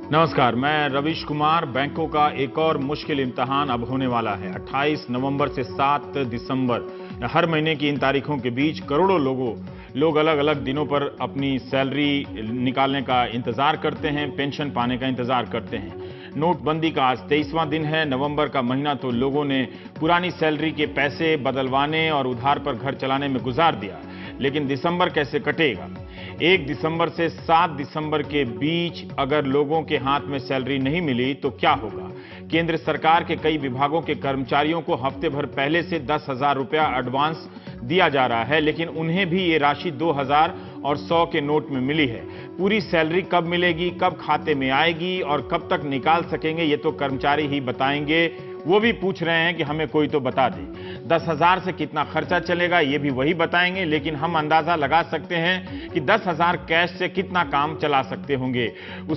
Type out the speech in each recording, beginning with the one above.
नमस्कार, मैं रविश कुमार। बैंकों का एक और मुश्किल इम्तिहान अब होने वाला है। 28 नवंबर से 7 दिसंबर, हर महीने की इन तारीखों के बीच करोड़ों लोग अलग अलग दिनों पर अपनी सैलरी निकालने का इंतजार करते हैं, पेंशन पाने का इंतजार करते हैं। नोटबंदी का आज 23वां दिन है। नवंबर का महीना तो लोगों ने पुरानी सैलरी के पैसे बदलवाने और उधार पर घर चलाने में गुजार दिया, लेकिन दिसंबर कैसे कटेगा? 1 दिसंबर से 7 दिसंबर के बीच अगर लोगों के हाथ में सैलरी नहीं मिली तो क्या होगा? केंद्र सरकार के कई विभागों के कर्मचारियों को हफ्ते भर पहले से 10,000 रुपया एडवांस दिया जा रहा है, लेकिन उन्हें भी ये राशि 2,000 और 100 के नोट में मिली है। पूरी सैलरी कब मिलेगी, कब खाते में आएगी और कब तक निकाल सकेंगे, ये तो कर्मचारी ही बताएंगे। वो भी पूछ रहे हैं कि हमें कोई तो बता दे। 10,000 से कितना खर्चा चलेगा, ये भी वही बताएंगे, लेकिन हम अंदाजा लगा सकते हैं कि 10,000 कैश से कितना काम चला सकते होंगे।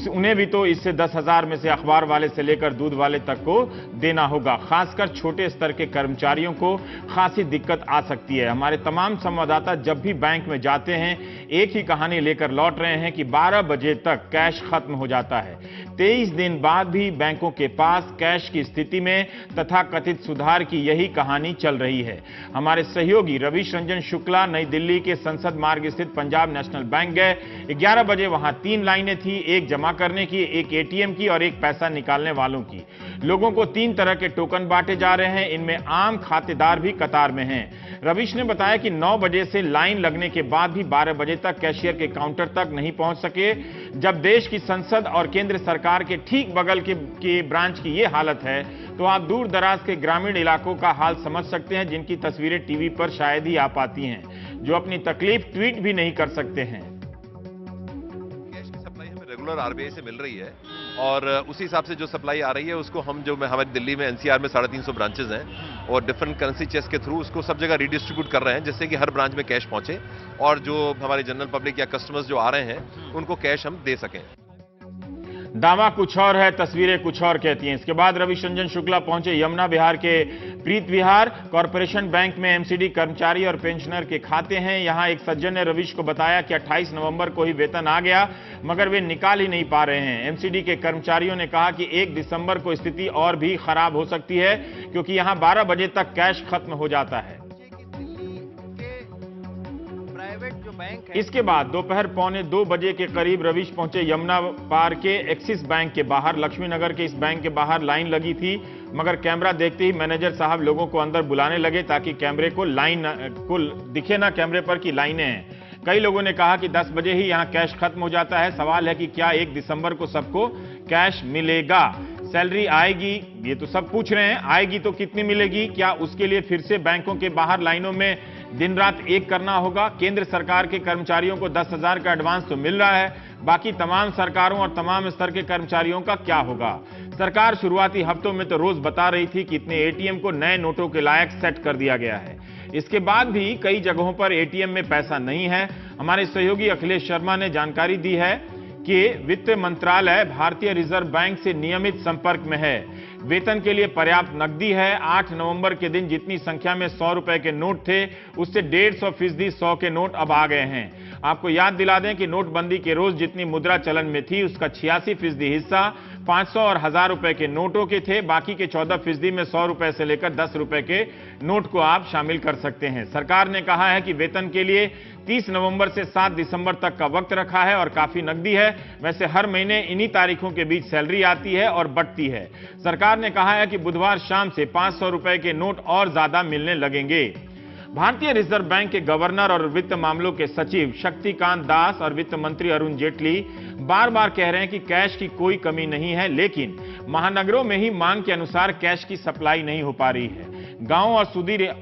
उन्हें भी तो इससे 10,000 में से अखबार वाले से लेकर दूध वाले तक को देना होगा। खासकर छोटे स्तर के कर्मचारियों को खासी दिक्कत आ सकती है। हमारे तमाम संवाददाता जब भी बैंक में जाते हैं एक ही कहानी लेकर लौट रहे हैं कि 12 बजे तक कैश खत्म हो जाता है। 23 दिन बाद भी बैंकों के पास कैश की स्थिति में तथाकथित सुधार की यही कहानी चल रही है। हमारे सहयोगी रविश रंजन शुक्ला नई दिल्ली के संसद मार्ग स्थित पंजाब नेशनल बैंक गए। 11 बजे वहां 3 लाइनें थी, एक जमा करने की, एक एटीएम की और एक पैसा निकालने वालों की। लोगों को 3 तरह के टोकन बांटे जा रहे हैं, इनमें आम खातेदार भी कतार में हैं। रविश ने बताया कि 9 बजे से लाइन लगने के बाद भी 12 बजे तक कैशियर के काउंटर तक नहीं पहुंच सके। जब देश की संसद और केंद्र सरकार के ठीक बगल के ब्रांच की यह हालत है तो आप दूर दराज के ग्रामीण इलाकों का हाल समझ सकते हैं, जिनकी तस्वीरें टीवी पर शायद ही आ पाती हैं, जो अपनी तकलीफ ट्वीट भी नहीं कर सकते हैं। कैश की सप्लाई हमें रेगुलर आरबीआई से मिल रही है और उसी हिसाब से जो सप्लाई आ रही है उसको हम जो हमारी दिल्ली में एनसीआर में 350 ब्रांचेस हैं और डिफरेंट करेंसी चेस के थ्रू उसको सब जगह रिडिस्ट्रीब्यूट कर रहे हैं, जिससे कि हर ब्रांच में कैश पहुंचे और जो हमारे जनरल पब्लिक या कस्टमर्स जो आ रहे हैं उनको कैश हम दे सकें। दावा कुछ और है, तस्वीरें कुछ और कहती हैं। इसके बाद रविश रंजन शुक्ला पहुंचे यमुना विहार के प्रीत विहार। कॉरपोरेशन बैंक में एमसीडी कर्मचारी और पेंशनर के खाते हैं। यहां एक सज्जन ने रविश को बताया कि 28 नवंबर को ही वेतन आ गया, मगर वे निकाल ही नहीं पा रहे हैं। एमसीडी के कर्मचारियों ने कहा कि 1 दिसंबर को स्थिति और भी खराब हो सकती है, क्योंकि यहां 12 बजे तक कैश खत्म हो जाता है। इसके बाद दोपहर 1:45 बजे के करीब रविश पहुंचे यमुना पार के एक्सिस बैंक के बाहर। लक्ष्मी नगर के इस बैंक के बाहर लाइन लगी थी, मगर कैमरा देखते ही मैनेजर साहब लोगों को अंदर बुलाने लगे ताकि कैमरे को दिखे ना कैमरे पर कि लाइनें हैं। कई लोगों ने कहा कि 10 बजे ही यहां कैश खत्म हो जाता है। सवाल है कि क्या 1 दिसंबर को सबको कैश मिलेगा? सैलरी आएगी, ये तो सब पूछ रहे हैं, आएगी तो कितनी मिलेगी? क्या उसके लिए फिर से बैंकों के बाहर लाइनों में दिन रात एक करना होगा? केंद्र सरकार के कर्मचारियों को 10,000 का एडवांस तो मिल रहा है, बाकी तमाम सरकारों और तमाम स्तर के कर्मचारियों का क्या होगा? सरकार शुरुआती हफ्तों में तो रोज बता रही थी कि इतने एटीएम को नए नोटों के लायक सेट कर दिया गया है। इसके बाद भी कई जगहों पर एटीएम में पैसा नहीं है। हमारे सहयोगी अखिलेश शर्मा ने जानकारी दी है कि वित्त मंत्रालय भारतीय रिजर्व बैंक से नियमित संपर्क में है। वेतन के लिए पर्याप्त नकदी है। 8 नवंबर के दिन जितनी संख्या में 100 रुपए के नोट थे, उससे 150% 100 के नोट अब आ गए हैं। आपको याद दिला दें कि नोटबंदी के रोज जितनी मुद्रा चलन में थी, उसका 86% हिस्सा 500 और 1000 रुपए के नोटों के थे। बाकी के 14% में 100 रुपए से लेकर 10 रुपए के नोट को आप शामिल कर सकते हैं। सरकार ने कहा है कि वेतन के लिए 30 नवंबर से 7 दिसंबर तक का वक्त रखा है और काफी नकदी है। वैसे हर महीने इन्हीं तारीखों के बीच सैलरी आती है और बढ़ती है। सरकार ने कहा है कि बुधवार शाम से 500 रुपए के नोट और ज्यादा मिलने लगेंगे। भारतीय रिजर्व बैंक के गवर्नर और वित्त मामलों के सचिव शक्तिकांत दास और वित्त मंत्री अरुण जेटली बार बार कह रहे हैं कि कैश की कोई कमी नहीं है, लेकिन महानगरों में ही मांग के अनुसार कैश की सप्लाई नहीं हो पा रही है। गांव और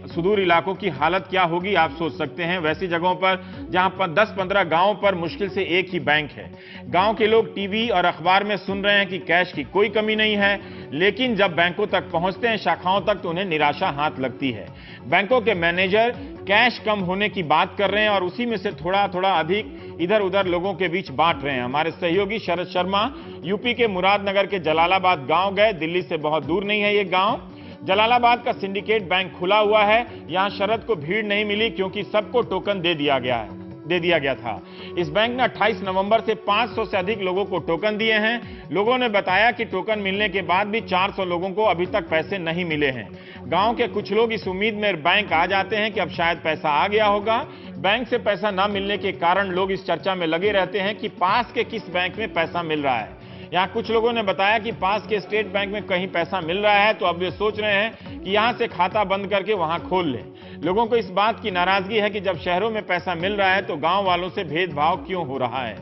सुदूर इलाकों की हालत क्या होगी आप सोच सकते हैं। वैसी जगहों पर जहां पर 10-15 गांवों पर मुश्किल से एक ही बैंक है। गांव के लोग टीवी और अखबार में सुन रहे हैं कि कैश की कोई कमी नहीं है, लेकिन जब बैंकों तक पहुंचते हैं, शाखाओं तक, तो उन्हें निराशा हाथ लगती है। बैंकों के मैनेजर कैश कम होने की बात कर रहे हैं और उसी में से थोड़ा थोड़ा अधिक इधर उधर लोगों के बीच बांट रहे हैं। हमारे सहयोगी शरद शर्मा यूपी के मुरादनगर के जलालाबाद गांव गए। दिल्ली से बहुत दूर नहीं है ये गांव। जलालाबाद का सिंडिकेट बैंक खुला हुआ है। यहां शरद को भीड़ नहीं मिली क्योंकि सबको टोकन दे दिया गया है। दे दिया गया था। इस बैंक ने 28 नवंबर से 500 से अधिक लोगों को टोकन दिए हैं। लोगों ने बताया कि टोकन मिलने के बाद भी 400 लोगों को अभी तक पैसे नहीं मिले हैं। गांव के कुछ लोग इस उम्मीद में बैंक आ जाते हैं कि अब शायद पैसा आ गया होगा। बैंक से पैसा ना मिलने के कारण लोग इस चर्चा में लगे रहते हैं कि पास के किस बैंक में पैसा मिल रहा है। यहाँ कुछ लोगों ने बताया कि पास के स्टेट बैंक में कहीं पैसा मिल रहा है, तो अब वे सोच रहे हैं कि यहां से खाता बंद करके वहां खोल लें। लोगों को इस बात की नाराजगी है कि जब शहरों में पैसा मिल रहा है तो गांव वालों से भेदभाव क्यों हो रहा है।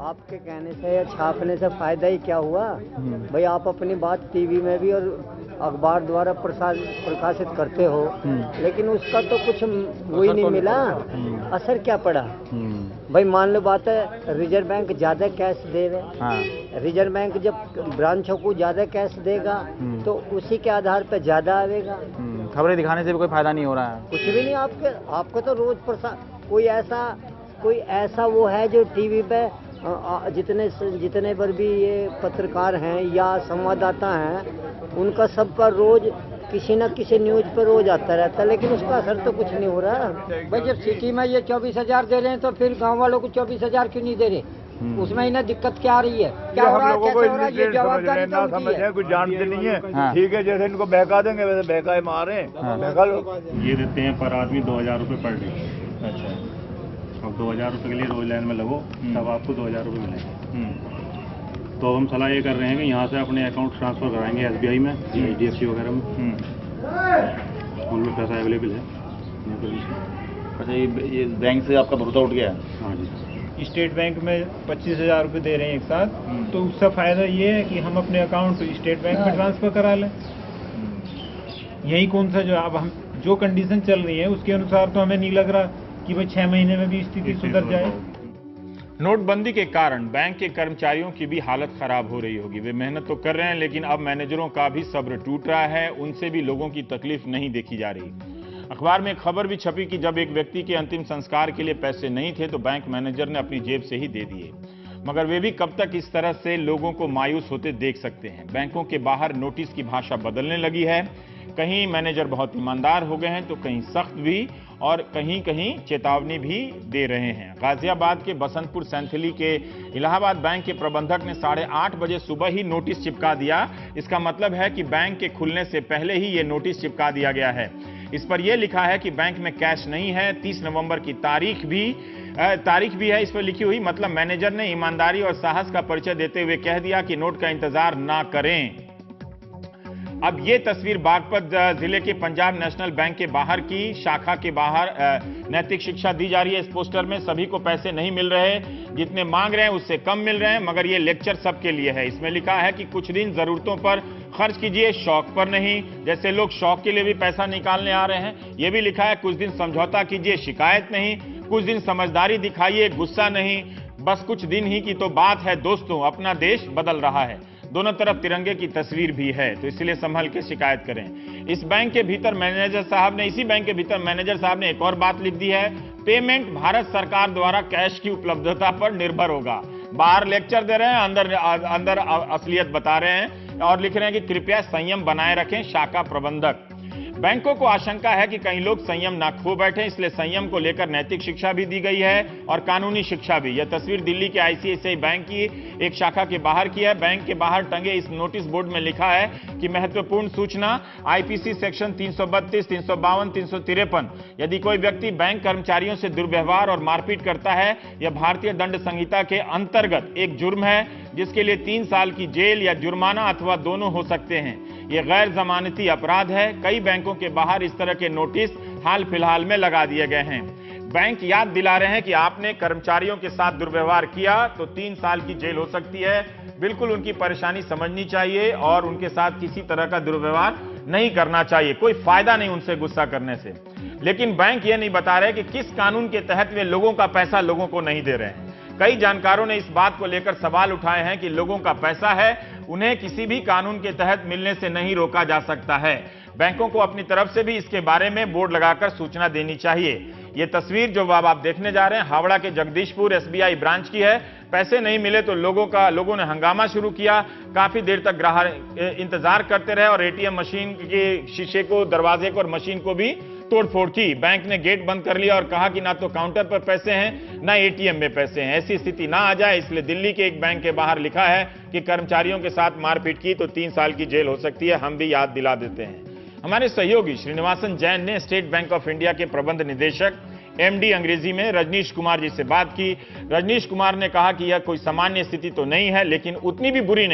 आपके कहने से या छापने से फायदा ही क्या हुआ भाई? आप अपनी बात टीवी में भी और अखबार द्वारा प्रकाशित करते हो, लेकिन उसका तो कुछ वही नहीं मिला। असर क्या पड़ा भाई? मान लो बात है, रिजर्व बैंक ज्यादा कैश दे रहे। रिजर्व बैंक जब ब्रांचों को ज्यादा कैश देगा तो उसी के आधार पर ज्यादा आएगा। खबरें दिखाने से भी कोई फायदा नहीं हो रहा है। कुछ भी नहीं। आपको तो रोज कोई ऐसा वो है जो टीवी पे जितने पर भी ये पत्रकार हैं या संवाददाता हैं, उनका सबका रोज किसी न किसी न्यूज पर रोज आता रहता है, लेकिन उसका असर तो कुछ नहीं हो रहा। भाई जब सिटी में ये 24,000 दे रहे हैं तो फिर गांव वालों को 24,000 क्यों नहीं दे रहे? उसमें इन्हें दिक्कत क्या आ रही है? क्या हो रहा है? कैसे हो रहा है? ये जवाबदारी तो उनकी है। कुछ जानते नहीं है। ठीक है, जैसे इनको बहका देंगे वैसे बहकाए मारे। बहका लो। ये देते हैं पर आदमी 2,000 रुपये पर डे। अच्छा, अब 2,000 रुपये के लिए रोज लाइन में लगो, तब आपको 2,000 रुपये मिलेंगे। तो हम सलाह ये कर रहे हैं कि यहाँ से अपने अकाउंट ट्रांसफर कराएंगे SBI में, HDFC वगैरह में। उनमें पैसा अवेलेबल है। अच्छा, ये बैंक से आपका भरोसा उठ गया है? हाँ जी। स्टेट बैंक में 25,000 रुपये दे रहे हैं एक साथ, तो उसका फायदा ये है कि हम अपने अकाउंट स्टेट बैंक में ट्रांसफर करा लें। यही कौन सा जो अब हम जो कंडीशन चल रही है उसके अनुसार तो हमें नहीं लग रहा कि भाई 6 महीने में भी स्थिति सुधर जाए। नोटबंदी के कारण बैंक के कर्मचारियों की भी हालत खराब हो रही होगी। वे मेहनत तो कर रहे हैं, लेकिन अब मैनेजरों का भी सब्र टूट रहा है। उनसे भी लोगों की तकलीफ नहीं देखी जा रही। अखबार में एक खबर भी छपी कि जब एक व्यक्ति के अंतिम संस्कार के लिए पैसे नहीं थे तो बैंक मैनेजर ने अपनी जेब से ही दे दिए। मगर वे भी कब तक इस तरह से लोगों को मायूस होते देख सकते हैं। बैंकों के बाहर नोटिस की भाषा बदलने लगी है। कहीं मैनेजर बहुत ईमानदार हो गए हैं तो कहीं सख्त भी, और कहीं कहीं चेतावनी भी दे रहे हैं। गाजियाबाद के बसंतपुर सैंथली के इलाहाबाद बैंक के प्रबंधक ने 8:30 बजे सुबह ही नोटिस चिपका दिया। इसका मतलब है कि बैंक के खुलने से पहले ही ये नोटिस चिपका दिया गया है। इस पर यह लिखा है कि बैंक में कैश नहीं है। 30 नवंबर की तारीख भी है इस पर लिखी हुई। मतलब मैनेजर ने ईमानदारी और साहस का परिचय देते हुए कह दिया कि नोट का इंतजार ना करें। अब ये तस्वीर बागपत जिले के पंजाब नेशनल बैंक के बाहर की शाखा के बाहर नैतिक शिक्षा दी जा रही है। इस पोस्टर में सभी को पैसे नहीं मिल रहे, जितने मांग रहे हैं उससे कम मिल रहे हैं, मगर ये लेक्चर सबके लिए है। इसमें लिखा है कि कुछ दिन जरूरतों पर खर्च कीजिए, शौक पर नहीं। जैसे लोग शौक के लिए भी पैसा निकालने आ रहे हैं। यह भी लिखा है कुछ दिन समझौता कीजिए, शिकायत नहीं। कुछ दिन समझदारी दिखाइए, गुस्सा नहीं। बस कुछ दिन ही की तो बात है दोस्तों, अपना देश बदल रहा है। दोनों तरफ तिरंगे की तस्वीर भी है, तो इसलिए संभल के शिकायत करें। इसी बैंक के भीतर मैनेजर साहब ने एक और बात लिख दी है। पेमेंट भारत सरकार द्वारा कैश की उपलब्धता पर निर्भर होगा। बाहर लेक्चर दे रहे हैं, अंदर असलियत बता रहे हैं और लिख रहे हैं कि कृपया संयम बनाए रखें शाखा प्रबंधक। बैंकों को आशंका है कि कई लोग संयम ना खो बैठे, इसलिए संयम को लेकर नैतिक शिक्षा भी दी गई है और कानूनी शिक्षा भी। यह तस्वीर दिल्ली के ICICI बैंक की एक शाखा के बाहर की है। बैंक के बाहर टंगे इस नोटिस बोर्ड में लिखा है कि महत्वपूर्ण सूचना, IPC सेक्शन 332, 352, 353। यदि कोई व्यक्ति बैंक कर्मचारियों से दुर्व्यवहार और मारपीट करता है, यह भारतीय दंड संहिता के अंतर्गत एक जुर्म है, जिसके लिए 3 साल की जेल या जुर्माना अथवा दोनों हो सकते हैं। यह गैर जमानती अपराध है। कई बैंकों के बाहर इस तरह के नोटिस हाल फिलहाल में लगा दिए गए हैं। बैंक याद दिला रहे हैं कि आपने कर्मचारियों के साथ दुर्व्यवहार किया तो 3 साल की जेल हो सकती है। बिल्कुल उनकी परेशानी समझनी चाहिए और उनके साथ किसी तरह का दुर्व्यवहार नहीं करना चाहिए। कोई फायदा नहीं उनसे गुस्सा करने से। लेकिन बैंक ये नहीं बता रहे कि किस कानून के तहत वे लोगों का पैसा लोगों को नहीं दे रहे हैं। कई जानकारों ने इस बात को लेकर सवाल उठाए हैं कि लोगों का पैसा है, उन्हें किसी भी कानून के तहत मिलने से नहीं रोका जा सकता है। बैंकों को अपनी तरफ से भी इसके बारे में बोर्ड लगाकर सूचना देनी चाहिए। यह तस्वीर जो अब आप देखने जा रहे हैं हावड़ा के जगदीशपुर SBI ब्रांच की है। पैसे नहीं मिले तो लोगों ने हंगामा शुरू किया। काफी देर तक ग्राहक इंतजार करते रहे और ATM मशीन के शीशे को, दरवाजे को और मशीन को भी तोड़फोड़ की। बैंक ने गेट बंद कर लिया और कहा कि ना तो काउंटर पर पैसे हैं ना एटीएम में पैसे हैं। ऐसी स्थिति ना आ जाए इसलिए दिल्ली के एक बैंक के बाहर लिखा है कि कर्मचारियों के साथ मारपीट की तो 3 साल की जेल हो सकती है। हम भी याद दिला देते हैं। हमारे सहयोगी श्रीनिवासन जैन ने स्टेट बैंक ऑफ इंडिया के प्रबंध निदेशक एमडी अंग्रेजी में रजनीश कुमार जी से बात की। रजनीश कुमार ने कहा कि यह कोई सामान्य स्थिति तो नहीं है, लेकिन उतनी भी बुरी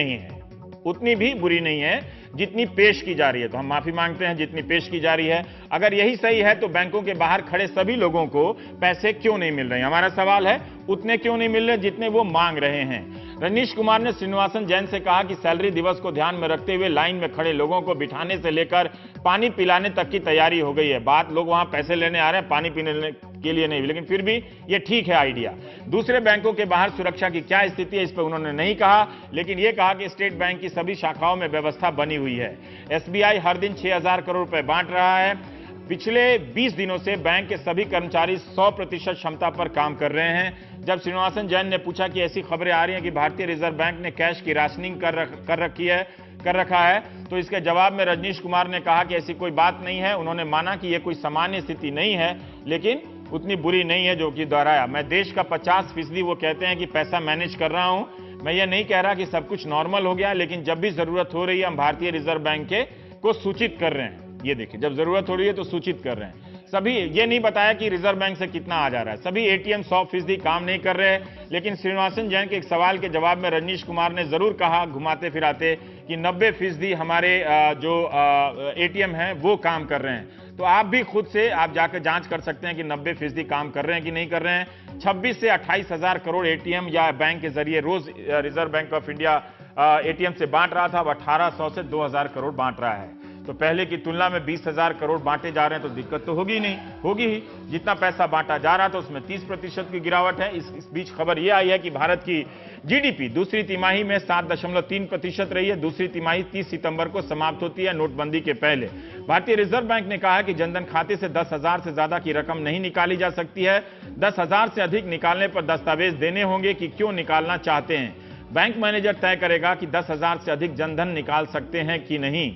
नहीं है जितनी पेश की जा रही है। तो हम माफी मांगते हैं जितनी पेश की जा रही है। अगर यही सही है तो बैंकों के बाहर खड़े सभी लोगों को पैसे क्यों नहीं मिल रहे हैं? हमारा सवाल है उतने क्यों नहीं मिल रहे जितने वो मांग रहे हैं। रजनीश कुमार ने श्रीनिवासन जैन से कहा कि सैलरी दिवस को ध्यान में रखते हुए लाइन में खड़े लोगों को बिठाने से लेकर पानी पिलाने तक की तैयारी हो गई है। बात लोग वहां पैसे लेने आ रहे हैं, पानी पीने के लिए नहीं, लेकिन फिर भी ये ठीक है आइडिया। दूसरे बैंकों के बाहर सुरक्षा की क्या स्थिति है इस पर उन्होंने नहीं कहा, लेकिन यह कहा कि स्टेट बैंक की सभी शाखाओं में व्यवस्था बनी हुई है। एसबीआई हर दिन 6,000 करोड़ रुपए बांट रहा है। पिछले 20 दिनों से बैंक के सभी कर्मचारी 100% क्षमता पर काम कर रहे हैं। जब श्रीनिवासन जैन ने पूछा कि ऐसी खबरें आ रही हैं कि भारतीय रिजर्व बैंक ने कैश की राशनिंग कर रखा है, तो इसके जवाब में रजनीश कुमार ने कहा कि ऐसी कोई बात नहीं है। उन्होंने माना कि यह कोई सामान्य स्थिति नहीं है, लेकिन उतनी बुरी नहीं है जो कि दोहराया। मैं देश का 50% वो कहते हैं कि पैसा मैनेज कर रहा हूं। मैं ये नहीं कह रहा कि सब कुछ नॉर्मल हो गया, लेकिन जब भी जरूरत हो रही है हम भारतीय रिजर्व बैंक को सूचित कर रहे हैं। ये देखिए, जब जरूरत हो रही है तो सूचित कर रहे हैं। सभी ये नहीं बताया कि रिजर्व बैंक से कितना आ जा रहा है। सभी एटीएम 100% काम नहीं कर रहे हैं, लेकिन श्रीनिवासन जैन के एक सवाल के जवाब में रजनीश कुमार ने जरूर कहा घुमाते फिराते कि 90% हमारे जो एटीएम हैं वो काम कर रहे हैं। तो आप भी खुद से आप जाकर जांच कर सकते हैं कि 90% काम कर रहे हैं कि नहीं कर रहे हैं। 26 से 28,000 करोड़ एटीएम या बैंक के जरिए रोज Reserve Bank of India ATM से बांट रहा था, अब 1,800 से 2,000 करोड़ बांट रहा है। तो पहले की तुलना में 20,000 करोड़ बांटे जा रहे हैं तो दिक्कत तो होगी ही। जितना पैसा बांटा जा रहा था उसमें 30% की गिरावट है। इस बीच खबर यह आई है कि भारत की जीडीपी दूसरी तिमाही में 7.3% रही है। दूसरी तिमाही 30 सितंबर को समाप्त होती है, नोटबंदी के पहले। भारतीय रिजर्व बैंक ने कहा कि जनधन खाते से 10,000 से ज्यादा की रकम नहीं निकाली जा सकती है। 10,000 से अधिक निकालने पर दस्तावेज देने होंगे कि क्यों निकालना चाहते हैं। बैंक मैनेजर तय करेगा कि 10,000 से अधिक जनधन निकाल सकते हैं कि नहीं।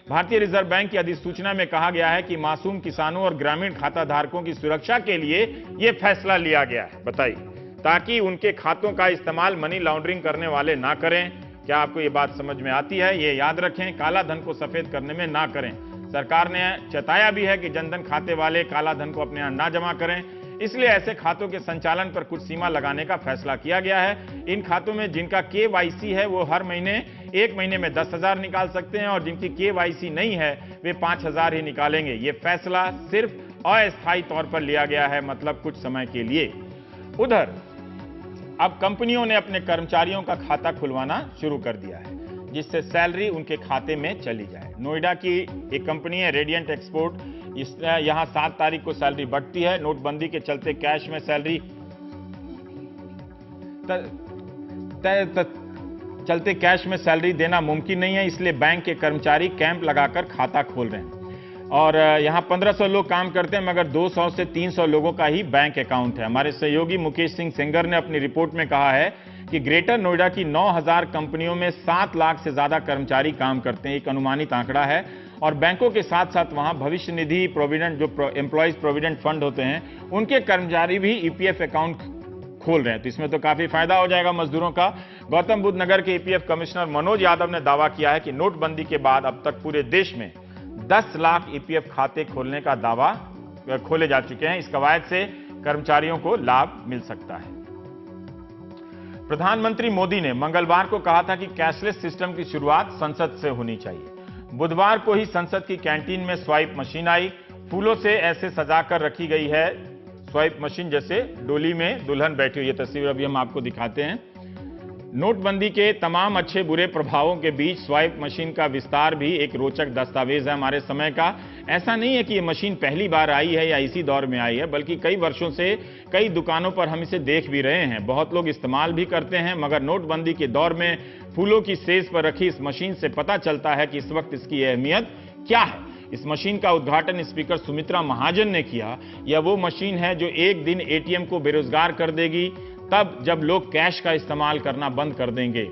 भारतीय रिजर्व बैंक की अधिसूचना में कहा गया है कि मासूम किसानों और ग्रामीण खाता धारकों की सुरक्षा के लिए यह फैसला लिया गया है। बताइए, ताकि उनके खातों का इस्तेमाल मनी लॉन्ड्रिंग करने वाले ना करें। क्या आपको ये बात समझ में आती है? ये याद रखें, काला धन को सफेद करने में ना करें। सरकार ने चेताया भी है कि जनधन खाते वाले काला धन को अपने यहां ना जमा करें, इसलिए ऐसे खातों के संचालन पर कुछ सीमा लगाने का फैसला किया गया है। इन खातों में जिनका केवाईसी है वो हर महीने 1 महीने में 10,000 निकाल सकते हैं, और जिनकी केवाईसी नहीं है वे 5,000 ही निकालेंगे। ये फैसला सिर्फ अस्थायी तौर पर लिया गया है, मतलब कुछ समय के लिए। उधर अब कंपनियों ने अपने कर्मचारियों का खाता खुलवाना शुरू कर दिया है, जिससे सैलरी उनके खाते में चली जाए। नोएडा की एक कंपनी है रेडियंट एक्सपोर्ट, यहां 7 तारीख को सैलरी बढ़ती है। नोटबंदी के चलते कैश में सैलरी देना मुमकिन नहीं है, इसलिए बैंक के कर्मचारी कैंप लगाकर खाता खोल रहे हैं। और यहां 1500 लोग काम करते हैं, मगर 200 से 300 लोगों का ही बैंक अकाउंट है। हमारे सहयोगी मुकेश सिंह सेंगर ने अपनी रिपोर्ट में कहा है कि ग्रेटर नोएडा की 9,000 कंपनियों में 7 लाख से ज्यादा कर्मचारी काम करते हैं। एक अनुमानित आंकड़ा है। और बैंकों के साथ साथ वहां भविष्य निधि प्रोविडेंट, जो एम्प्लॉयज प्रोविडेंट फंड होते हैं, उनके कर्मचारी भी ईपीएफ अकाउंट खोल रहे हैं। तो इसमें तो काफी फायदा हो जाएगा मजदूरों का। गौतम बुद्ध नगर के ईपीएफ कमिश्नर मनोज यादव ने दावा किया है कि नोटबंदी के बाद अब तक पूरे देश में 10 लाख ईपीएफ खाते खोलने का दावा खोले जा चुके हैं। इस कवायद से कर्मचारियों को लाभ मिल सकता है। प्रधानमंत्री मोदी ने मंगलवार को कहा था कि कैशलेस सिस्टम की शुरुआत संसद से होनी चाहिए। बुधवार को ही संसद की कैंटीन में स्वाइप मशीन आई। फूलों से ऐसे सजाकर रखी गई है स्वाइप मशीन, जैसे डोली में दुल्हन बैठी हुई। ये तस्वीर अभी हम आपको दिखाते हैं। नोटबंदी के तमाम अच्छे बुरे प्रभावों के बीच स्वाइप मशीन का विस्तार भी एक रोचक दस्तावेज है हमारे समय का। ऐसा नहीं है कि ये मशीन पहली बार आई है या इसी दौर में आई है, बल्कि कई वर्षों से कई दुकानों पर हम इसे देख भी रहे हैं। बहुत लोग इस्तेमाल भी करते हैं, मगर नोटबंदी के दौर में फूलों की सेज पर रखी इस मशीन से पता चलता है कि इस वक्त इसकी अहमियत क्या है। इस मशीन का उद्घाटन स्पीकर सुमित्रा महाजन ने किया। यह वो मशीन है जो एक दिन एटीएम को बेरोजगार कर देगी। तब जब लोग कैश का इस्तेमाल करना बंद कर देंगे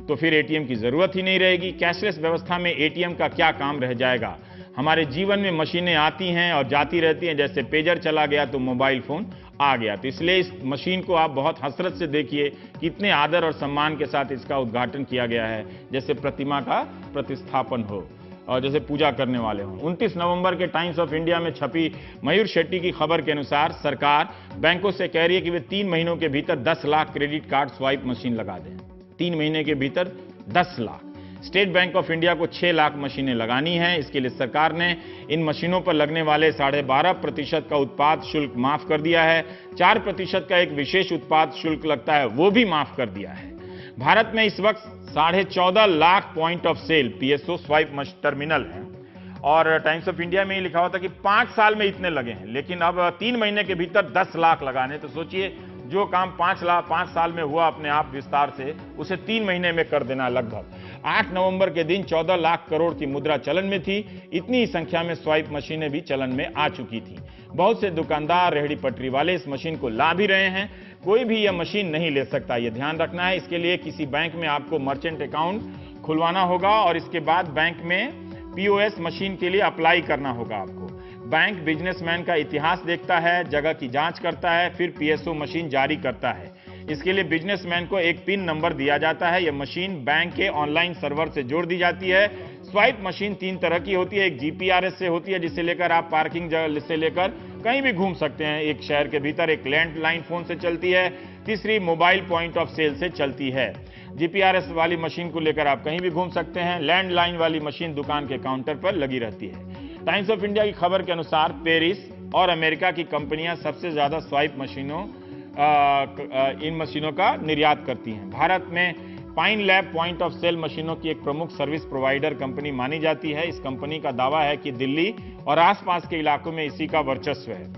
तो फिर एटीएम की जरूरत ही नहीं रहेगी। कैशलेस व्यवस्था में एटीएम का क्या काम रह जाएगा। हमारे जीवन में मशीनें आती हैं और जाती रहती हैं, जैसे पेजर चला गया तो मोबाइल फोन आ गया। तो इसलिए इस मशीन को आप बहुत हसरत से देखिए, कितने आदर और सम्मान के साथ इसका उद्घाटन किया गया है, जैसे प्रतिमा का प्रतिस्थापन हो और जैसे पूजा करने वाले हों। 29 नवंबर के टाइम्स ऑफ इंडिया में छपी मयूर शेट्टी की खबर के अनुसार सरकार बैंकों से कह रही है कि वे 3 महीनों के भीतर 10 lakh credit card swipe machine लगा दें। 3 महीने के भीतर 10 lakh. State bank of India को 6 लाख मशीनें लगानी हैं। इसके लिए सरकार ने इन मशीनों पर लगने वाले 12.5% का उत्पाद शुल्क माफ कर दिया है। 4% का एक विशेष उत्पाद शुल्क लगता है, वो भी माफ कर दिया है। भारत में इस वक्त 14.5 lakh point of sale PSO swipe terminal है और टाइम्स ऑफ इंडिया में ही लिखा हुआ था कि 5 साल में इतने लगे हैं, लेकिन अब 3 महीने के भीतर 10 लाख लगाने। तो सोचिए, जो काम 5 साल में हुआ अपने आप विस्तार से, उसे 3 महीने में कर देना लगभग। 8 नवंबर के दिन 14 लाख करोड़ की मुद्रा चलन में थी। इतनी ही संख्या में स्वाइप मशीनें भी चलन में आ चुकी थी। बहुत से दुकानदार, रेहड़ी पटरी वाले इस मशीन को ला भी रहे हैं। कोई भी यह मशीन नहीं ले सकता, यह ध्यान रखना है। इसके लिए किसी बैंक में आपको मर्चेंट अकाउंट खुलवाना होगा और इसके बाद बैंक में पीओएस मशीन के लिए अप्लाई करना होगा आपको। बैंक बिजनेसमैन का इतिहास देखता है, जगह की जांच करता है, फिर पीएसओ मशीन जारी करता है। इसके लिए बिजनेसमैन को एक पिन नंबर दिया जाता है। यह मशीन बैंक के ऑनलाइन सर्वर से जोड़ दी जाती है। स्वाइप मशीन 3 तरह की होती है। एक जीपीआरएस से होती है, जिसे लेकर आप पार्किंग जगह से लेकर कहीं भी घूम सकते हैं एक शहर के भीतर। एक लैंडलाइन फोन से चलती है। तीसरी मोबाइल पॉइंट ऑफ सेल से चलती है। जीपीआरएस वाली मशीन को लेकर आप कहीं भी घूम सकते हैं। लैंडलाइन वाली मशीन दुकान के काउंटर पर लगी रहती है। टाइम्स ऑफ इंडिया की खबर के अनुसार पेरिस और अमेरिका की कंपनियां सबसे ज्यादा स्वाइप मशीनों इन मशीनों का निर्यात करती हैं। भारत में Pine Lab point of sale मशीनों की एक प्रमुख सर्विस प्रोवाइडर कंपनी मानी जाती है। इस कंपनी का दावा है कि दिल्ली और आसपास के इलाकों में इसी का वर्चस्व है।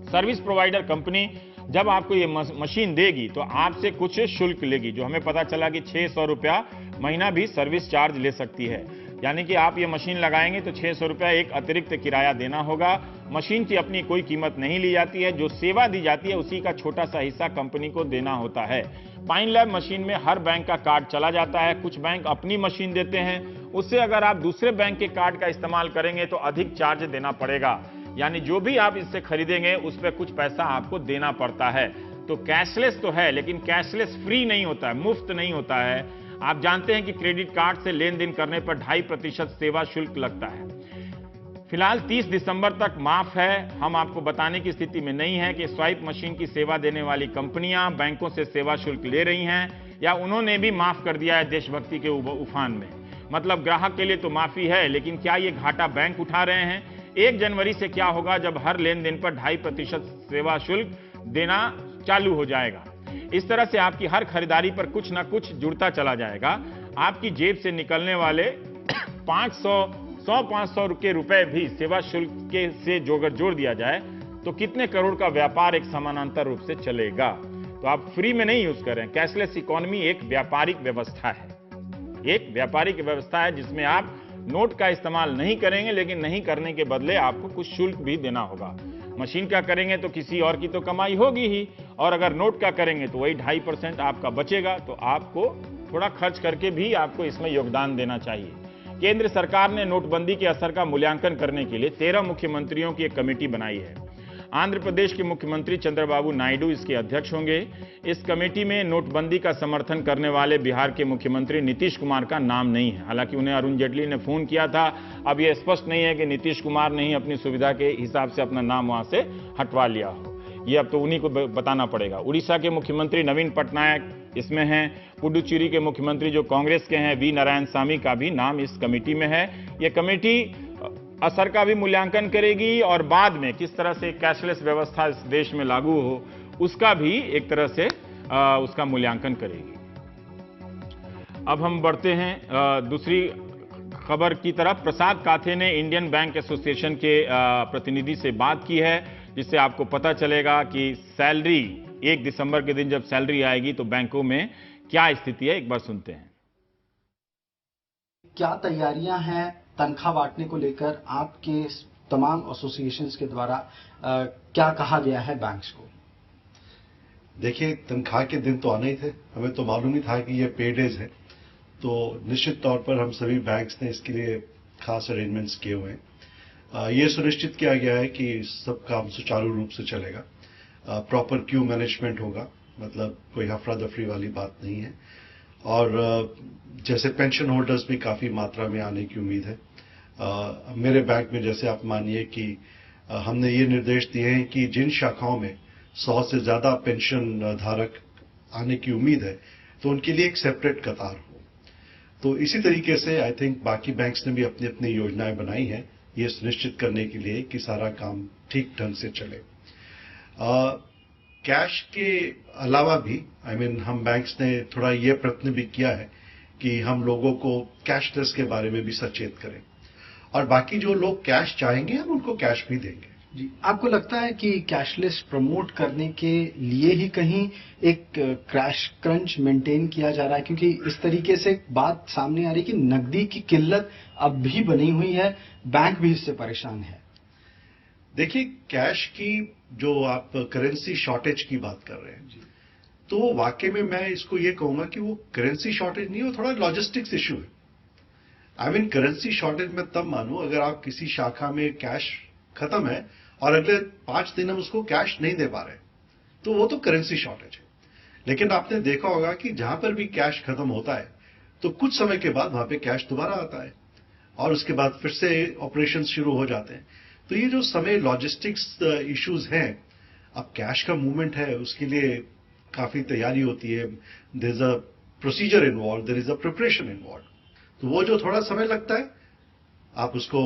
सर्विस प्रोवाइडर कंपनी जब आपको ये मशीन देगी तो आपसे कुछ शुल्क लेगी, जो हमें पता चला कि 600 रुपया महीना भी सर्विस चार्ज ले सकती है। यानी कि आप ये मशीन लगाएंगे तो 600 रुपया एक अतिरिक्त किराया देना होगा। मशीन की अपनी कोई कीमत नहीं ली जाती है, जो सेवा दी जाती है उसी का छोटा सा हिस्सा कंपनी को देना होता है। पाइन लैब मशीन में हर बैंक का कार्ड चला जाता है। कुछ बैंक अपनी मशीन देते हैं, उससे अगर आप दूसरे बैंक के कार्ड का इस्तेमाल करेंगे तो अधिक चार्ज देना पड़ेगा। यानी जो भी आप इससे खरीदेंगे उस पर कुछ पैसा आपको देना पड़ता है। तो कैशलेस तो है, लेकिन कैशलेस फ्री नहीं होता है, मुफ्त नहीं होता है। आप जानते हैं कि क्रेडिट कार्ड से लेन देन करने पर 2.5% सेवा शुल्क लगता है। फिलहाल 30 दिसंबर तक माफ है। हम आपको बताने की स्थिति में नहीं है कि स्वाइप मशीन की सेवा देने वाली कंपनियां बैंकों से सेवा शुल्क ले रही हैं या उन्होंने भी माफ कर दिया है देशभक्ति के उफान में। मतलब ग्राहक के लिए तो माफी है, लेकिन क्या ये घाटा बैंक उठा रहे हैं? 1 जनवरी से क्या होगा जब हर लेन देन पर 2.5% सेवा शुल्क देना चालू हो जाएगा। इस तरह से आपकी हर खरीदारी पर कुछ ना कुछ जुड़ता चला जाएगा। आपकी जेब से निकलने वाले 500 के रुपए भी सेवा शुल्क के से जोड़ दिया जाए तो कितने करोड़ का व्यापार एक समानांतर रूप से चलेगा। तो आप फ्री में नहीं यूज करें। कैशलेस इकोनॉमी एक व्यापारिक व्यवस्था है, एक व्यापारिक व्यवस्था है जिसमें आप नोट का इस्तेमाल नहीं करेंगे, लेकिन नहीं करने के बदले आपको कुछ शुल्क भी देना होगा। मशीन का करेंगे तो किसी और की तो कमाई होगी ही, और अगर नोट का करेंगे तो वही 2.5% आपका बचेगा। तो आपको थोड़ा खर्च करके भी आपको इसमें योगदान देना चाहिए। केंद्र सरकार ने नोटबंदी के असर का मूल्यांकन करने के लिए 13 मुख्यमंत्रियों की एक कमेटी बनाई है। आंध्र प्रदेश के मुख्यमंत्री चंद्रबाबू नायडू इसके अध्यक्ष होंगे। इस कमेटी में नोटबंदी का समर्थन करने वाले बिहार के मुख्यमंत्री नीतीश कुमार का नाम नहीं है। हालांकि उन्हें अरुण जेटली ने फोन किया था। अब यह स्पष्ट नहीं है कि नीतीश कुमार ने ही अपनी सुविधा के हिसाब से अपना नाम वहां से हटवा लिया हो। ये अब तो उन्हीं को बताना पड़ेगा। उड़ीसा के मुख्यमंत्री नवीन पटनायक इसमें हैं। पुडुचेरी के मुख्यमंत्री जो कांग्रेस के हैं, वी नारायणसामी का भी नाम इस कमेटी में है। यह कमेटी असर का भी मूल्यांकन करेगी और बाद में किस तरह से कैशलेस व्यवस्था इस देश में लागू हो उसका भी एक तरह से उसका मूल्यांकन करेगी। अब हम बढ़ते हैं दूसरी खबर की तरफ। प्रसाद काथे ने इंडियन बैंक एसोसिएशन के प्रतिनिधि से बात की है, जिससे आपको पता चलेगा कि सैलरी 1 दिसंबर के दिन जब सैलरी आएगी तो बैंकों में क्या स्थिति है। एक बार सुनते हैं। क्या तैयारियां हैं तनख्वाह बांटने को लेकर? आपके तमाम एसोसिएशंस के द्वारा क्या कहा गया है बैंक्स को? देखिए, तनख्वाह के दिन तो आने ही थे। हमें तो मालूम ही था कि ये पे डेज है, तो निश्चित तौर पर हम सभी बैंक्स ने इसके लिए खास अरेंजमेंट्स किए हुए हैं। ये सुनिश्चित किया गया है कि सब काम सुचारू रूप से चलेगा। प्रॉपर क्यू मैनेजमेंट होगा, मतलब कोई हफड़ा दफड़ी वाली बात नहीं है। और जैसे पेंशन होल्डर्स भी काफ़ी मात्रा में आने की उम्मीद है। मेरे बैंक में जैसे आप मानिए कि हमने ये निर्देश दिए हैं कि जिन शाखाओं में 100 से ज़्यादा पेंशन धारक आने की उम्मीद है तो उनके लिए एक सेपरेट कतार हो। तो इसी तरीके से आई थिंक बाकी बैंक्स ने भी अपनी अपनी योजनाएं बनाई हैं ये सुनिश्चित करने के लिए कि सारा काम ठीक ढंग से चले। कैश के अलावा भी हम बैंक्स ने थोड़ा ये प्रयत्न भी किया है कि हम लोगों को कैशलेस के बारे में भी सचेत करें, और बाकी जो लोग कैश चाहेंगे हम उनको कैश भी देंगे। जी, आपको लगता है कि कैशलेस प्रमोट करने के लिए ही कहीं एक क्रैश क्रंच मेंटेन किया जा रहा है, क्योंकि इस तरीके से बात सामने आ रही है कि नकदी की किल्लत अब भी बनी हुई है, बैंक भी इससे परेशान है। देखिए, कैश की जो आप करेंसी शॉर्टेज की बात कर रहे हैं तो वाकई में मैं इसको ये कहूंगा कि वो करेंसी शॉर्टेज नहीं, वो थोड़ा लॉजिस्टिक्स इश्यू है। करेंसी शॉर्टेज में तब मानूं अगर आप किसी शाखा में कैश खत्म है और अगले 5 दिन हम उसको कैश नहीं दे पा रहे, तो वो तो करेंसी शॉर्टेज है। लेकिन आपने देखा होगा कि जहां पर भी कैश खत्म होता है तो कुछ समय के बाद वहां पे कैश दोबारा आता है और उसके बाद फिर से ऑपरेशन शुरू हो जाते हैं। तो ये जो समय लॉजिस्टिक्स इश्यूज हैं, अब कैश का मूवमेंट है उसके लिए काफी तैयारी होती है, there is a procedure involve, there is a preparation involve. तो वो जो थोड़ा समय लगता है, आप उसको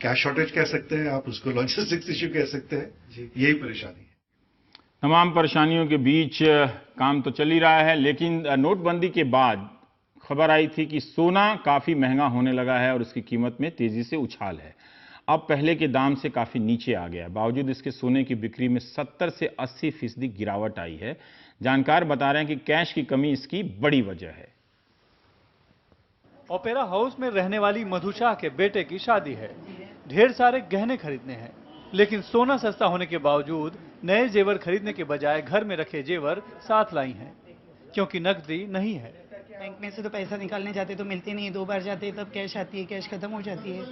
कैश शॉर्टेज कह सकते हैं, आप उसको लॉजिस्टिक्स इश्यू कह सकते हैं, यही परेशानी है। तमाम परेशानियों के बीच काम तो चल ही रहा है, लेकिन नोटबंदी के बाद खबर आई थी कि सोना काफी महंगा होने लगा है और उसकी कीमत में तेजी से उछाल है। अब पहले के दाम से काफी नीचे आ गया। बावजूद इसके सोने की बिक्री में 70 से 80% गिरावट आई है। जानकार बता रहे हैं कि कैश की कमी इसकी बड़ी वजह है। ओपेरा हाउस में रहने वाली मधुशाह के बेटे की शादी है, ढेर सारे गहने खरीदने हैं, लेकिन सोना सस्ता होने के बावजूद नए जेवर खरीदने के बजाय घर में रखे जेवर साथ लाई हैं, क्योंकि नकदी नहीं है। बैंक में से तो पैसा निकालने जाते तो मिलते नहीं, 2 बार जाते तब कैश आती है, कैश खत्म हो जाती है,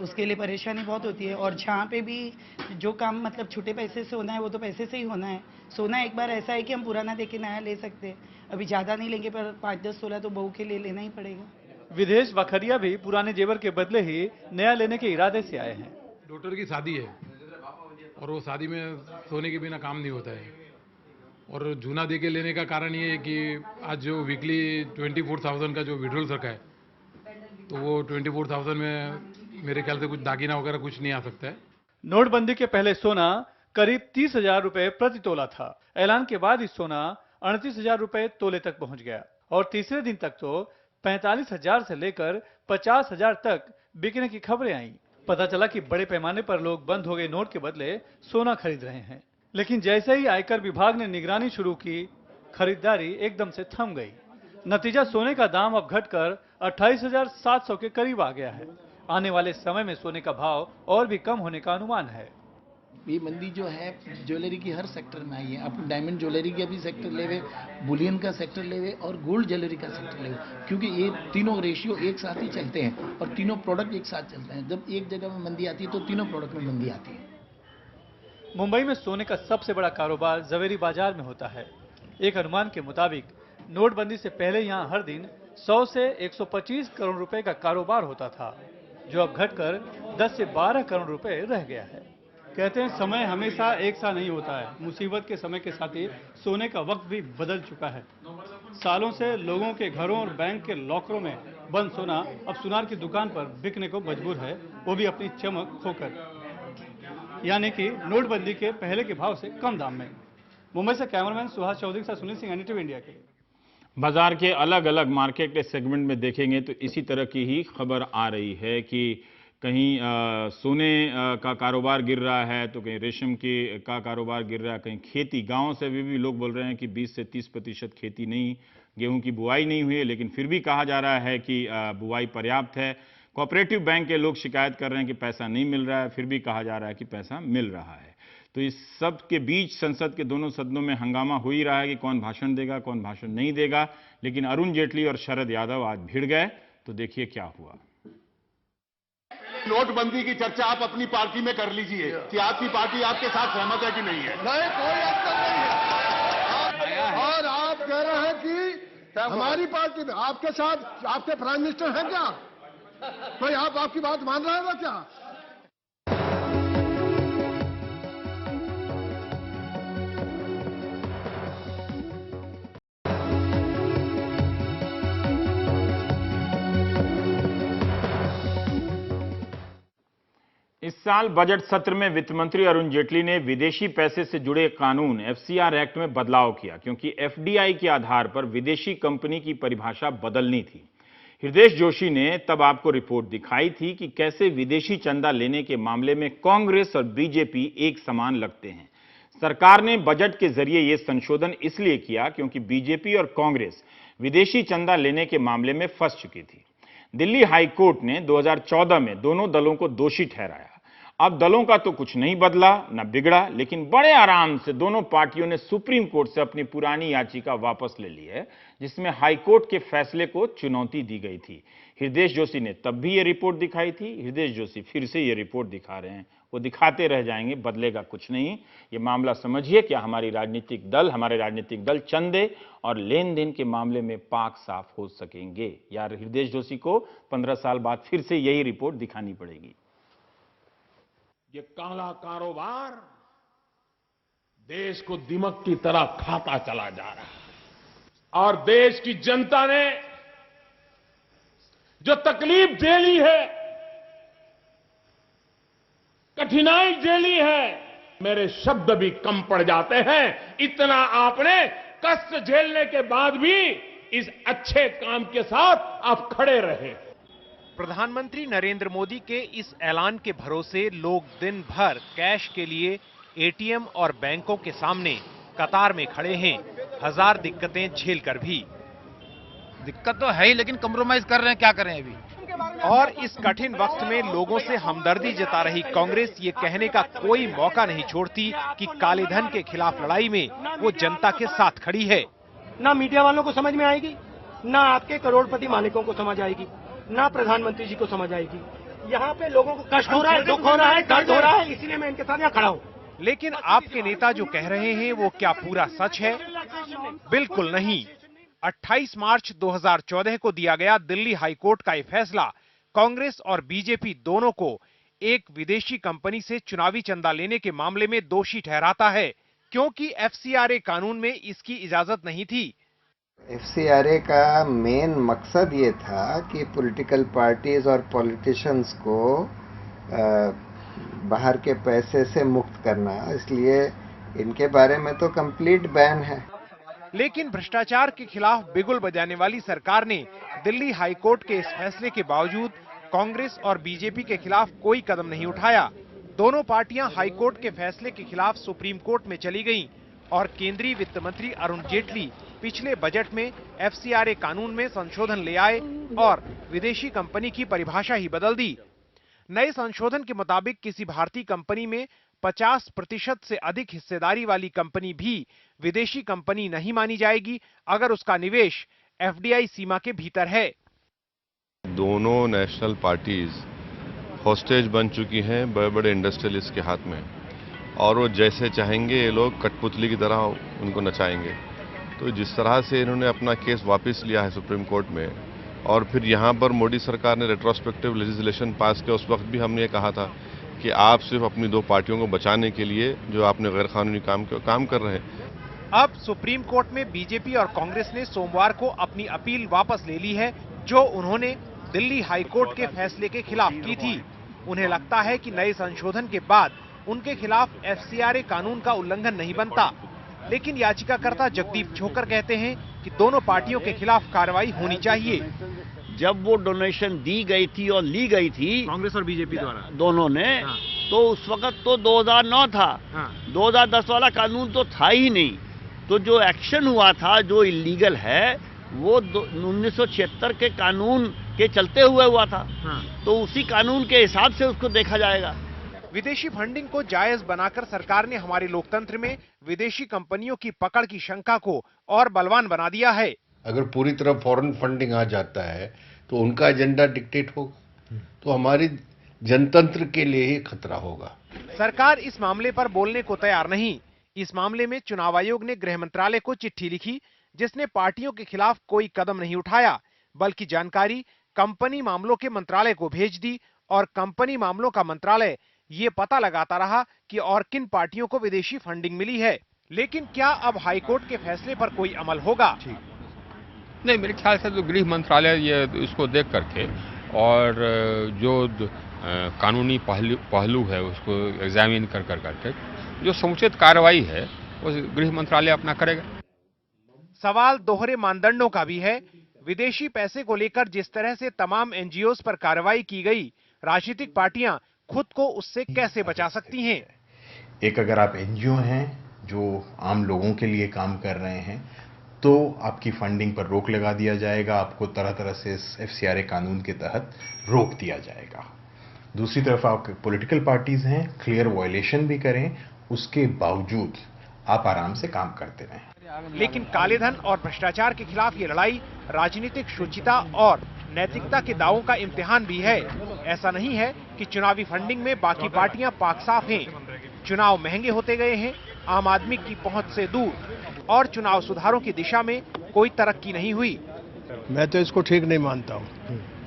उसके लिए परेशानी बहुत होती है। और जहाँ पे भी जो काम मतलब छोटे पैसे से होना है वो तो पैसे से ही होना है। सोना एक बार ऐसा है कि हम पुराना देके नया ले सकते हैं, अभी ज़्यादा नहीं लेंगे पर 5, 10, 16 तो बहू के लिए लेना ही पड़ेगा। विदेश वखरिया भी पुराने जेवर के बदले ही नया लेने के इरादे से आए हैं। डॉटर की शादी है और वो शादी में सोने के बिना काम नहीं होता है, और जूना दे के लेने का कारण ये है कि आज जो वीकली 24,000 का जो विड्रॉल रखा है, तो वो 24,000 में मेरे ख्याल से कुछ दागिना वगैरह कुछ नहीं आ सकता है। नोटबंदी के पहले सोना करीब 30,000 रुपए प्रति तोला था। ऐलान के बाद इस सोना 38,000 रुपए तोले तक पहुंच गया और तीसरे दिन तक तो 45,000 से लेकर 50,000 तक बिकने की खबरें आईं। पता चला कि बड़े पैमाने पर लोग बंद हो गए नोट के बदले सोना खरीद रहे हैं, लेकिन जैसे ही आयकर विभाग ने निगरानी शुरू की, खरीदारी एकदम से थम गई। नतीजा सोने का दाम अब घटकर 28,700 के करीब आ गया है। आने वाले समय में सोने का भाव और भी कम होने का अनुमान है। ये मंदी जो है ज्वेलरी की हर सेक्टर में आई है। आप डायमंड ज्वेलरी का भी सेक्टर लेवे, बुलियन का सेक्टर लेवे और गोल्ड ज्वेलरी का सेक्टर लेवे, क्योंकि ये तीनों रेशियो एक साथ ही चलते हैं और तीनों प्रोडक्ट एक साथ चलते हैं। जब एक जगह में मंदी आती है तो तीनों प्रोडक्ट में मंदी आती है। मुंबई में सोने का सबसे बड़ा कारोबार जवेरी बाजार में होता है। एक अनुमान के मुताबिक नोटबंदी से पहले यहाँ हर दिन 100 से 125 करोड़ रुपए का कारोबार होता था, जो अब घटकर 10 से 12 करोड़ रुपए रह गया है। कहते हैं समय हमेशा एक सा नहीं होता है। मुसीबत के समय के साथ ही सोने का वक्त भी बदल चुका है। सालों से लोगों के घरों और बैंक के लॉकरों में बंद सोना अब सुनार की दुकान पर बिकने को मजबूर है, वो भी अपनी चमक खोकर, यानी कि नोटबंदी के पहले के भाव से कम दाम में। मुंबई से कैमरामैन सुहास चौधरी के साथ सुनील सिंह, एनडीटीवी इंडिया के लिए। बाजार के अलग अलग मार्केट के सेगमेंट में देखेंगे तो इसी तरह की ही खबर आ रही है कि कहीं सोने का कारोबार गिर रहा है तो कहीं रेशम का कारोबार गिर रहा है, कहीं खेती, गांव से भी लोग बोल रहे हैं कि 20 से 30% खेती नहीं, गेहूं की बुआई नहीं हुई है, लेकिन फिर भी कहा जा रहा है कि बुआई पर्याप्त है। कोऑपरेटिव बैंक के लोग शिकायत कर रहे हैं कि पैसा नहीं मिल रहा है, फिर भी कहा जा रहा है कि पैसा मिल रहा है। तो इस सब के बीच संसद के दोनों सदनों में हंगामा हो ही रहा है कि कौन भाषण देगा, कौन भाषण नहीं देगा। लेकिन अरुण जेटली और शरद यादव आज भिड़ गए, तो देखिए क्या हुआ। नोटबंदी की चर्चा आप अपनी पार्टी में कर लीजिए कि आपकी पार्टी आपके साथ सहमत है कि नहीं है। नहीं, कोई अंतर नहीं है। और आप कह रहे हैं कि हमारी पार्टी में आपके साथ आपके प्राइम मिनिस्टर हैं क्या? कोई आपकी बात मान रहा है वो क्या? इस साल बजट सत्र में वित्त मंत्री अरुण जेटली ने विदेशी पैसे से जुड़े कानून एफसीआर एक्ट में बदलाव किया, क्योंकि एफडीआई के आधार पर विदेशी कंपनी की परिभाषा बदलनी थी। हृदय जोशी ने तब आपको रिपोर्ट दिखाई थी कि कैसे विदेशी चंदा लेने के मामले में कांग्रेस और बीजेपी एक समान लगते हैं। सरकार ने बजट के जरिए यह संशोधन इसलिए किया क्योंकि बीजेपी और कांग्रेस विदेशी चंदा लेने के मामले में फंस चुकी थी। दिल्ली हाई कोर्ट ने 2014 में दोनों दलों को दोषी ठहराया। अब दलों का तो कुछ नहीं बदला न बिगड़ा, लेकिन बड़े आराम से दोनों पार्टियों ने सुप्रीम कोर्ट से अपनी पुरानी याचिका वापस ले ली है, जिसमें हाई कोर्ट के फैसले को चुनौती दी गई थी। हृदय जोशी ने तब भी ये रिपोर्ट दिखाई थी, हृदय जोशी फिर से ये रिपोर्ट दिखा रहे हैं। वो दिखाते रह जाएंगे, बदलेगा कुछ नहीं। ये मामला समझिए, क्या हमारे राजनीतिक दल चंदे और लेन देन के मामले में पाक साफ हो सकेंगे? यार हृदय जोशी को 15 साल बाद फिर से यही रिपोर्ट दिखानी पड़ेगी। ये काला कारोबार देश को दीमक की तरह खाता चला जा रहा है और देश की जनता ने जो तकलीफ झेली है, कठिनाई झेली है, मेरे शब्द भी कम पड़ जाते हैं। इतना आपने कष्ट झेलने के बाद भी इस अच्छे काम के साथ आप खड़े रहे। प्रधानमंत्री नरेंद्र मोदी के इस ऐलान के भरोसे लोग दिन भर कैश के लिए एटीएम और बैंकों के सामने कतार में खड़े हैं, हजार दिक्कतें झेलकर भी। दिक्कत तो है ही, लेकिन कंप्रोमाइज कर रहे हैं, क्या करें अभी। और इस कठिन वक्त में लोगों से हमदर्दी जता रही कांग्रेस ये कहने का कोई मौका नहीं छोड़ती कि काले धन के खिलाफ लड़ाई में वो जनता के साथ खड़ी है। ना मीडिया वालों को समझ में आएगी, ना आपके करोड़पति मालिकों को समझ आएगी, ना प्रधानमंत्री जी को समझ आएगी। यहाँ पे लोगों को कष्ट हो रहा है, दुख हो रहा है, दर्द हो रहा है, इसीलिए मैं इनके साथ यहाँ खड़ा हूँ। लेकिन आपके नेता जो कह रहे हैं वो क्या पूरा सच है? बिल्कुल नहीं। 28 मार्च 2014 को दिया गया दिल्ली हाई कोर्ट का यह फैसला कांग्रेस और बीजेपी दोनों को एक विदेशी कंपनी से चुनावी चंदा लेने के मामले में दोषी ठहराता है, क्योंकि एफसीआरए कानून में इसकी इजाजत नहीं थी। एफसीआरए का मेन मकसद ये था कि पॉलिटिकल पार्टीज और पॉलिटिशियंस को बाहर के पैसे से मुक्त करना, इसलिए इनके बारे में तो कंप्लीट बैन है। लेकिन भ्रष्टाचार के खिलाफ बिगुल बजाने वाली सरकार ने दिल्ली हाई कोर्ट के इस फैसले के बावजूद कांग्रेस और बीजेपी के खिलाफ कोई कदम नहीं उठाया। दोनों पार्टियां हाई कोर्ट के फैसले के खिलाफ सुप्रीम कोर्ट में चली गईं और केंद्रीय वित्त मंत्री अरुण जेटली पिछले बजट में एफसीआरए कानून में संशोधन ले आए और विदेशी कंपनी की परिभाषा ही बदल दी। नए संशोधन के मुताबिक किसी भारतीय कंपनी में 50% से अधिक हिस्सेदारी वाली कंपनी भी विदेशी कंपनी नहीं मानी जाएगी अगर उसका निवेश एफडीआई सीमा के भीतर है। दोनों नेशनल पार्टीज हॉस्टेज बन चुकी हैं बड़े बड़े इंडस्ट्रियलिस्ट के हाथ में, और वो जैसे चाहेंगे ये लोग कठपुतली की तरह उनको नचाएंगे। तो जिस तरह से इन्होंने अपना केस वापस लिया है सुप्रीम कोर्ट में, और फिर यहाँ पर मोदी सरकार ने रेट्रोस्पेक्टिव लेजिस्लेशन पास किया, उस वक्त भी हमने ये कहा था कि आप सिर्फ अपनी दो पार्टियों को बचाने के लिए जो आपने गैर कानूनी काम कर रहे हैं। अब सुप्रीम कोर्ट में बीजेपी और कांग्रेस ने सोमवार को अपनी अपील वापस ले ली है, जो उन्होंने दिल्ली हाई कोर्ट के फैसले के खिलाफ की थी। उन्हें लगता है कि नए संशोधन के बाद उनके खिलाफ एफसीआरए कानून का उल्लंघन नहीं बनता, लेकिन याचिकाकर्ता जगदीप छोकर कहते हैं कि दोनों पार्टियों के खिलाफ कार्रवाई होनी चाहिए। जब वो डोनेशन दी गई थी और ली गई थी कांग्रेस और बीजेपी द्वारा दोनों ने, तो उस वक्त तो 2009 था, 2010 वाला कानून तो था ही नहीं। तो जो एक्शन हुआ था जो इलीगल है वो 1976 के कानून के चलते हुए हुआ था, तो उसी कानून के हिसाब से उसको देखा जाएगा। विदेशी फंडिंग को जायज बनाकर सरकार ने हमारे लोकतंत्र में विदेशी कंपनियों की पकड़ की शंका को और बलवान बना दिया है। अगर पूरी तरह फॉरेन फंडिंग आ जाता है तो उनका एजेंडा डिक्टेट होगा। तो हमारी जनतंत्र के लिए ही खतरा होगा। सरकार इस मामले पर बोलने को तैयार नहीं। इस मामले में चुनाव आयोग ने गृह मंत्रालय को चिट्ठी लिखी, जिसने पार्टियों के खिलाफ कोई कदम नहीं उठाया, बल्कि जानकारी कंपनी मामलों के मंत्रालय को भेज दी और कंपनी मामलों का मंत्रालय ये पता लगाता रहा कि और किन पार्टियों को विदेशी फंडिंग मिली है। लेकिन क्या अब हाईकोर्ट के फैसले पर कोई अमल होगा? नहीं, मेरे ख्याल से तो गृह मंत्रालय ये इसको देख करके और जो कानूनी पहलू है उसको एग्जामिन कर करके जो समुचित कार्रवाई है वो गृह मंत्रालय अपना करेगा। सवाल दोहरे मानदंडों का भी है। विदेशी पैसे को लेकर जिस तरह से तमाम एनजीओज पर कार्रवाई की गई, राजनीतिक पार्टियां खुद को उससे कैसे बचा सकती हैं? एक अगर आप एनजीओ हैं जो आम लोगों के लिए काम कर रहे हैं तो आपकी फंडिंग पर रोक लगा दिया जाएगा, आपको तरह तरह से एफसीआरए कानून के तहत रोक दिया जाएगा। दूसरी तरफ आप पॉलिटिकल पार्टीज हैं, क्लियर वायलेशन भी करें, उसके बावजूद आप आराम से काम करते रहें। लेकिन कालेधन और भ्रष्टाचार के खिलाफ ये लड़ाई राजनीतिक शुचिता और नैतिकता के दावों का इम्तिहान भी है। ऐसा नहीं है कि चुनावी फंडिंग में बाकी पार्टियां पाक साफ हैं। चुनाव महंगे होते गए हैं, आम आदमी की पहुंच से दूर, और चुनाव सुधारों की दिशा में कोई तरक्की नहीं हुई। मैं तो इसको ठीक नहीं मानता हूँ,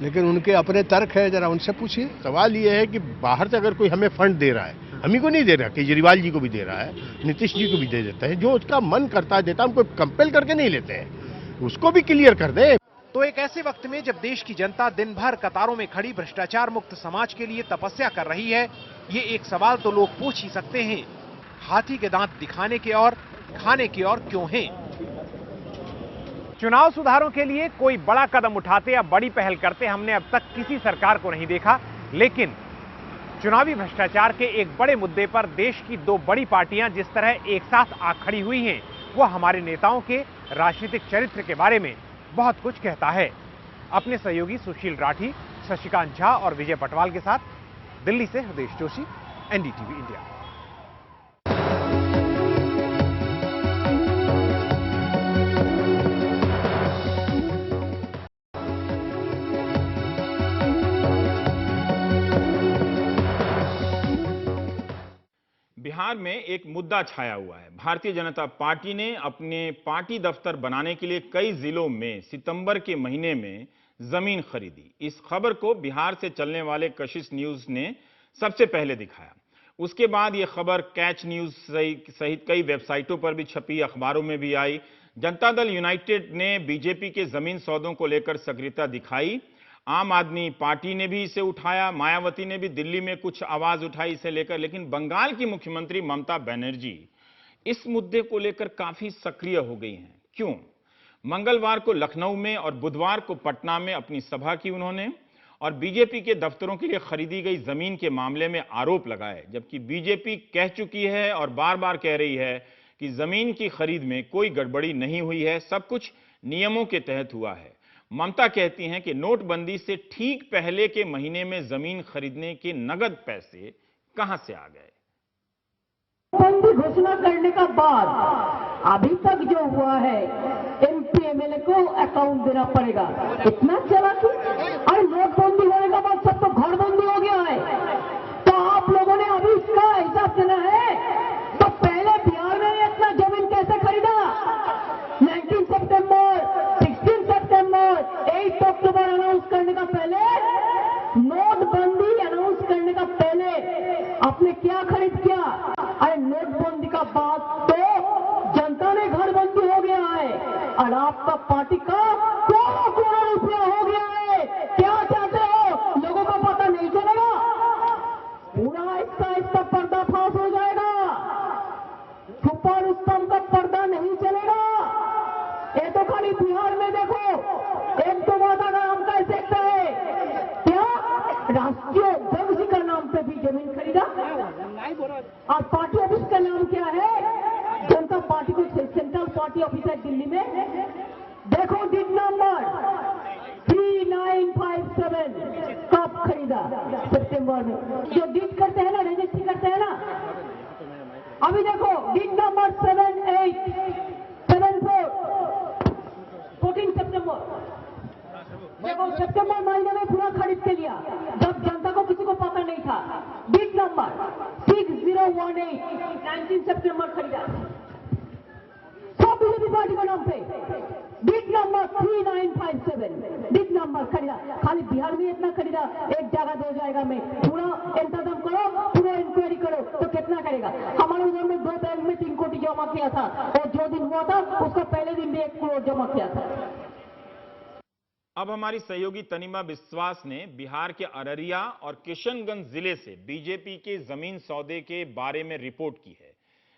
लेकिन उनके अपने तर्क है, जरा उनसे पूछिए। सवाल ये है कि बाहर से अगर कोई हमें फंड दे रहा है, हम ही को नहीं दे रहा, केजरीवाल जी को भी दे रहा है, नीतीश जी को भी दे देता है, जो उसका मन करता है देता है, हमको कंपेल करके नहीं लेते हैं, उसको भी क्लियर कर दे। तो एक ऐसे वक्त में जब देश की जनता दिन भर कतारों में खड़ी भ्रष्टाचार मुक्त समाज के लिए तपस्या कर रही है, ये एक सवाल तो लोग पूछ ही सकते हैं, हाथी के दांत दिखाने के और खाने की ओर क्यों हैं? चुनाव सुधारों के लिए कोई बड़ा कदम उठाते या बड़ी पहल करते हमने अब तक किसी सरकार को नहीं देखा, लेकिन चुनावी भ्रष्टाचार के एक बड़े मुद्दे पर देश की दो बड़ी पार्टियां जिस तरह एक साथ आ खड़ी हुई हैं, वो हमारे नेताओं के राजनीतिक चरित्र के बारे में बहुत कुछ कहता है। अपने सहयोगी सुशील राठी, शशिकांत झा और विजय पटवाल के साथ दिल्ली से हृदय जोशी, एनडीटीवी इंडिया। बिहार में एक मुद्दा छाया हुआ है। भारतीय जनता पार्टी ने अपने पार्टी दफ्तर बनाने के लिए कई जिलों में सितंबर के महीने में जमीन खरीदी। इस खबर को बिहार से चलने वाले कशिश न्यूज ने सबसे पहले दिखाया। उसके बाद यह खबर कैच न्यूज सहित कई वेबसाइटों पर भी छपी, अखबारों में भी आई। जनता दल यूनाइटेड ने बीजेपी के जमीन सौदों को लेकर सक्रियता दिखाई। आम आदमी पार्टी ने भी इसे उठाया, मायावती ने भी दिल्ली में कुछ आवाज उठाई इसे लेकर, लेकिन बंगाल की मुख्यमंत्री ममता बनर्जी इस मुद्दे को लेकर काफी सक्रिय हो गई हैं। क्यों? मंगलवार को लखनऊ में और बुधवार को पटना में अपनी सभा की उन्होंने, और बीजेपी के दफ्तरों के लिए खरीदी गई जमीन के मामले में आरोप लगाए, जबकि बीजेपी कह चुकी है और बार बार कह रही है कि जमीन की खरीद में कोई गड़बड़ी नहीं हुई है, सब कुछ नियमों के तहत हुआ है। ममता कहती हैं कि नोटबंदी से ठीक पहले के महीने में जमीन खरीदने के नगद पैसे कहां से आ गए। बंदी घोषणा करने का बाद अभी तक जो हुआ है, एमपी एमएलए को अकाउंट देना पड़ेगा, इतना चला कि और नोटबंदी होने के बाद सब तो घर बंदी हो गया है। तो आप लोगों ने अभी इसका हिसाब देना है, तो पहले बिहार में इतना जमीन कैसे खरीदा? 19 सितंबर, 16 सितंबर, 8 अक्टूबर अनाउंस करने का पहले, नोटबंदी अनाउंस करने का पहले आपने क्या खरीद किया? अरे नोटबंदी का बाद तो जनता ने घर बंदी हो गया है और आपका पार्टी का करोड़ों रुपया हो गया है। क्या चाहते हो? लोगों को पता नहीं चलेगा? पूरा आहिस्ता पर्दाफाश हो जाएगा। छुपा रुस्तम का पर्दा नहीं चलेगा। ये तो खाली बिहार में देखो, एक दो वादा नाम का सेक्टर है, क्या राष्ट्रीय ध्वज का नाम पे भी जमीन खरीदा, और पार्टी ऑफिस का नाम क्या है? जनता पार्टी को सेंट्रल पार्टी ऑफिस है दिल्ली में। देखो डिट नंबर 3957 कब खरीदा? सितंबर में। जो डिट करते हैं ना, रजिस्ट्री करते हैं ना, अभी देखो डिट नंबर 7874 14 सितंबर देखो सितंबर महीने में पूरा खरीद के लिया, जब जनता को किसी को पता नहीं था। बिग नंबर 6018 19 सितंबर खरीदा, सब बीजेपी पार्टी के नाम पे। बिग नंबर 3957 बिग नंबर खरीदा, खाली बिहार में इतना खरीदा, एक जगह 2 जगह में। पूरा इंतजाम करो, पूरा इंक्वायरी करो तो कितना करेगा। हमारे उधर में 2 बैंक में 3 कोटी जमा किया था, और जो दिन हुआ था उसका पहले दिन भी 1 करोड़ जमा किया था। अब हमारी सहयोगी तनिमा विश्वास ने बिहार के अररिया और किशनगंज जिले से बीजेपी के जमीन सौदे के बारे में रिपोर्ट की है।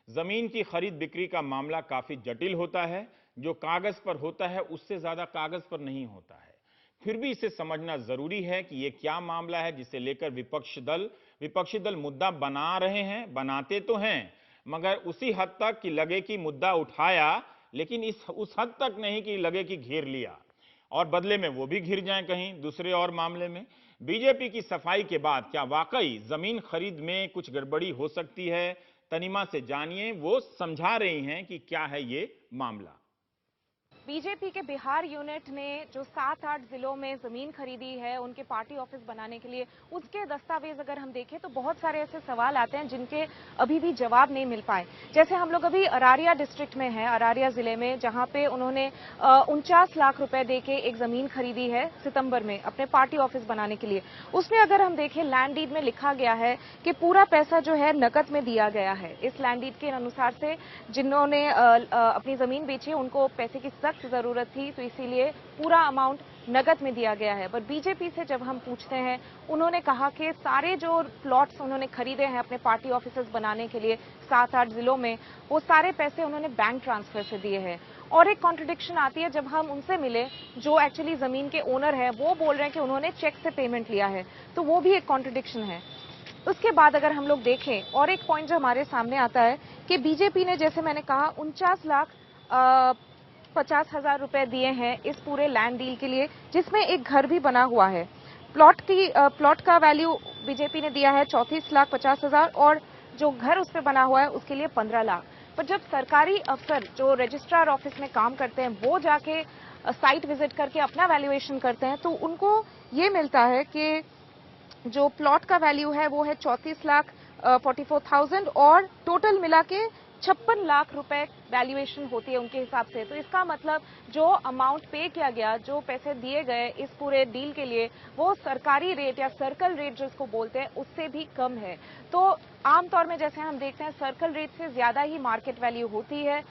जमीन की खरीद बिक्री का मामला काफी जटिल होता है, जो कागज पर होता है उससे ज्यादा कागज पर नहीं होता है। फिर भी इसे समझना जरूरी है कि यह क्या मामला है जिसे लेकर विपक्षी दल मुद्दा बना रहे हैं। बनाते तो हैं, मगर उसी हद तक कि लगे कि मुद्दा उठाया, लेकिन उस हद तक नहीं कि लगे कि घेर लिया और बदले में वो भी घिर जाएं कहीं दूसरे और मामले में। बीजेपी की सफाई के बाद क्या वाकई जमीन खरीद में कुछ गड़बड़ी हो सकती है? तनिमा से जानिए, वो समझा रही हैं कि क्या है ये मामला। बीजेपी के बिहार यूनिट ने जो 7-8 जिलों में जमीन खरीदी है उनके पार्टी ऑफिस बनाने के लिए, उसके दस्तावेज अगर हम देखें तो बहुत सारे ऐसे सवाल आते हैं जिनके अभी भी जवाब नहीं मिल पाए। जैसे हम लोग अभी अरारिया डिस्ट्रिक्ट में हैं, अरारिया जिले में, जहां पे उन्होंने 49 लाख रुपए देके एक जमीन खरीदी है सितंबर में अपने पार्टी ऑफिस बनाने के लिए। उसमें अगर हम देखें लैंड डीड में लिखा गया है कि पूरा पैसा जो है नकद में दिया गया है। इस लैंड डीड के अनुसार से जिन्होंने अपनी जमीन बेची है उनको पैसे की सख्त जरूरत थी, तो इसीलिए पूरा अमाउंट नगद में दिया गया है। पर बीजेपी से जब हम पूछते हैं, उन्होंने कहा कि सारे जो प्लॉट्स उन्होंने खरीदे हैं अपने पार्टी ऑफिसेस बनाने के लिए 7-8 जिलों में, वो सारे पैसे उन्होंने बैंक ट्रांसफर से दिए हैं। और एक कॉन्ट्रडिक्शन आती है, जब हम उनसे मिले जो एक्चुअली जमीन के ओनर है, वो बोल रहे हैं कि उन्होंने चेक से पेमेंट लिया है, तो वो भी एक कॉन्ट्रडिक्शन है। उसके बाद अगर हम लोग देखें, और एक पॉइंट जो हमारे सामने आता है कि बीजेपी ने, जैसे मैंने कहा, 49,50,000 रुपए दिए हैं इस पूरे लैंड डील के लिए, जिसमें एक घर भी बना हुआ है। प्लॉट का वैल्यू बीजेपी ने दिया है 34,50,000 और जो घर उस पे बना हुआ है उसके लिए 15 लाख। पर जब सरकारी अफसर जो रजिस्ट्रार ऑफिस में काम करते हैं वो जाके साइट विजिट करके अपना वैल्यूएशन करते हैं, तो उनको ये मिलता है कि जो प्लॉट का वैल्यू है वो है 34,44,000 और टोटल मिला के 56 लाख रुपए वैल्यूएशन होती है उनके हिसाब से। तो इसका मतलब जो अमाउंट पे किया गया, जो पैसे दिए गए इस पूरे डील के लिए, वो सरकारी रेट या सर्कल रेट जिसको बोलते हैं उससे भी कम है। तो आमतौर में जैसे हम देखते हैं सर्कल रेट से ज्यादा ही मार्केट वैल्यू होती है।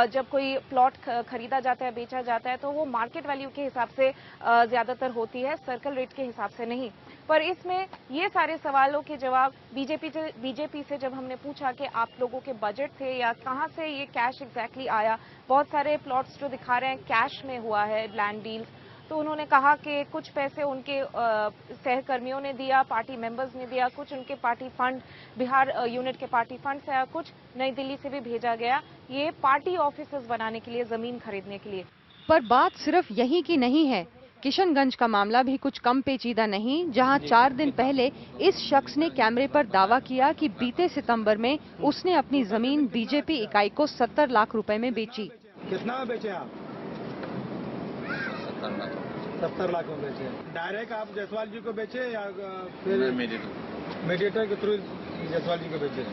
जब कोई प्लॉट खरीदा जाता है, बेचा जाता है, तो वो मार्केट वैल्यू के हिसाब से ज्यादातर होती है, सर्कल रेट के हिसाब से नहीं। पर इसमें ये सारे सवालों के जवाब बीजेपी से जब हमने पूछा कि आप लोगों के बजट थे या कहां से ये कैश एग्जैक्टली आया, बहुत सारे प्लॉट्स जो दिखा रहे हैं कैश में हुआ है लैंड डील, तो उन्होंने कहा कि कुछ पैसे उनके सहकर्मियों ने दिया, पार्टी मेंबर्स ने दिया, कुछ उनके पार्टी फंड, बिहार यूनिट के पार्टी फंड से, कुछ नई दिल्ली से भी भेजा गया, ये पार्टी ऑफिसेस बनाने के लिए, जमीन खरीदने के लिए। पर बात सिर्फ यही की नहीं है। किशनगंज का मामला भी कुछ कम पेचीदा नहीं, जहां 4 दिन पहले इस शख्स ने कैमरे पर दावा किया कि बीते सितंबर में उसने अपनी जमीन बीजेपी इकाई को 70 लाख रुपए में बेची। कितना में बेचे आप? 70 लाख में बेचे। डायरेक्ट आप जायसवाल जी को बेचे या फिर मीडिएटर के थ्रू जायसवाल जी को बेचे?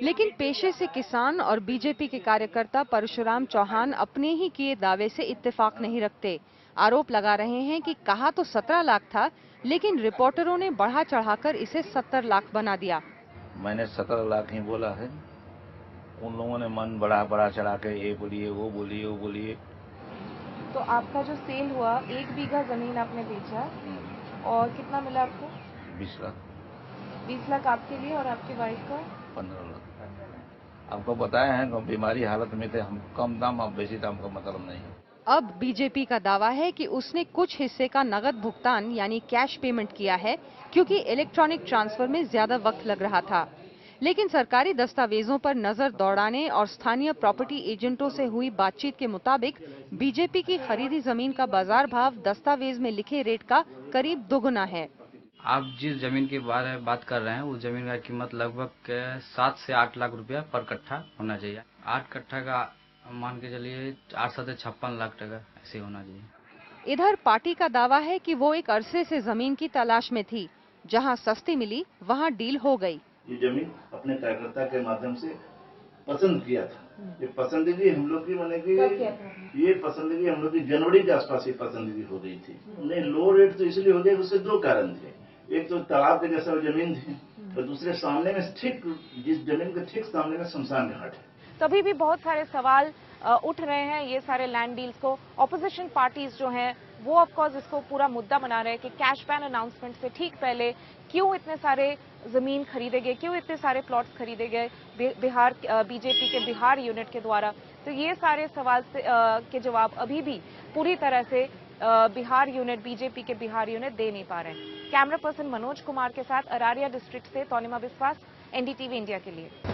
लेकिन पेशे से किसान और बीजेपी के कार्यकर्ता परशुराम चौहान अपने ही किए दावे से इत्तेफाक नहीं रखते। आरोप लगा रहे हैं कि कहा तो 17 लाख था, लेकिन रिपोर्टरों ने बढ़ा चढ़ाकर इसे 70 लाख बना दिया। मैंने 17 लाख ही बोला है, उन लोगों ने मन बढ़ा चढ़ा के ये बोलिए वो बोलिए वो बोलिए। तो आपका जो सेल हुआ, 1 बीघा जमीन आपने बेचा और कितना मिला आपको? 20 लाख। 20 लाख आपके लिए और आपके वाइफ का? 15 लाख। आपको बताया है बीमारी हालत में थे हम, कम दाम आप बेची था, हमको मतलब नहीं। अब बीजेपी का दावा है कि उसने कुछ हिस्से का नगद भुगतान यानी कैश पेमेंट किया है, क्योंकि इलेक्ट्रॉनिक ट्रांसफर में ज्यादा वक्त लग रहा था। लेकिन सरकारी दस्तावेजों पर नजर दौड़ाने और स्थानीय प्रॉपर्टी एजेंटों से हुई बातचीत के मुताबिक बीजेपी की खरीदी जमीन का बाजार भाव दस्तावेज में लिखे रेट का करीब दोगुना है। आप जिस जमीन के बारे में बात कर रहे हैं, उस जमीन का कीमत लगभग 7 से 8 लाख रुपया पर कट्ठा होना चाहिए। 8 कट्ठा का मान के चलिए 8 से 56 लाख टका ऐसे होना चाहिए। इधर पार्टी का दावा है कि वो एक अरसे से जमीन की तलाश में थी, जहां सस्ती मिली वहां डील हो गई। ये जमीन अपने कार्यकर्ता के माध्यम से पसंद किया था। ये पसंदीदी हम लोग की बनेगी, ये पसंदीदी हम लोग की जनवरी के आसपास ये पसंदीदी हो गई थी। नहीं, लो रेट तो इसलिए हो गया, उससे दो कारण थे। एक तो तालाब के जैसा जमीन थी और दूसरे सामने में ठीक, जिस जमीन के ठीक सामने में शमशान घाट है। तभी भी बहुत सारे सवाल उठ रहे हैं ये सारे लैंड डील्स को। ऑपोजिशन पार्टीज जो हैं वो ऑफ कोर्स इसको पूरा मुद्दा बना रहे हैं कि कैश बैन अनाउंसमेंट से ठीक पहले क्यों इतने सारे जमीन खरीदे गए, क्यों इतने सारे प्लॉट्स खरीदे गए बिहार बीजेपी के बिहार यूनिट के द्वारा। तो ये सारे सवाल के जवाब अभी भी पूरी तरह से बिहार यूनिट, बीजेपी के बिहार यूनिट दे नहीं पा रहे हैं। कैमरा पर्सन मनोज कुमार के साथ अरारिया डिस्ट्रिक्ट से तौनिमा विश्वास, एनडीटीवी इंडिया के लिए।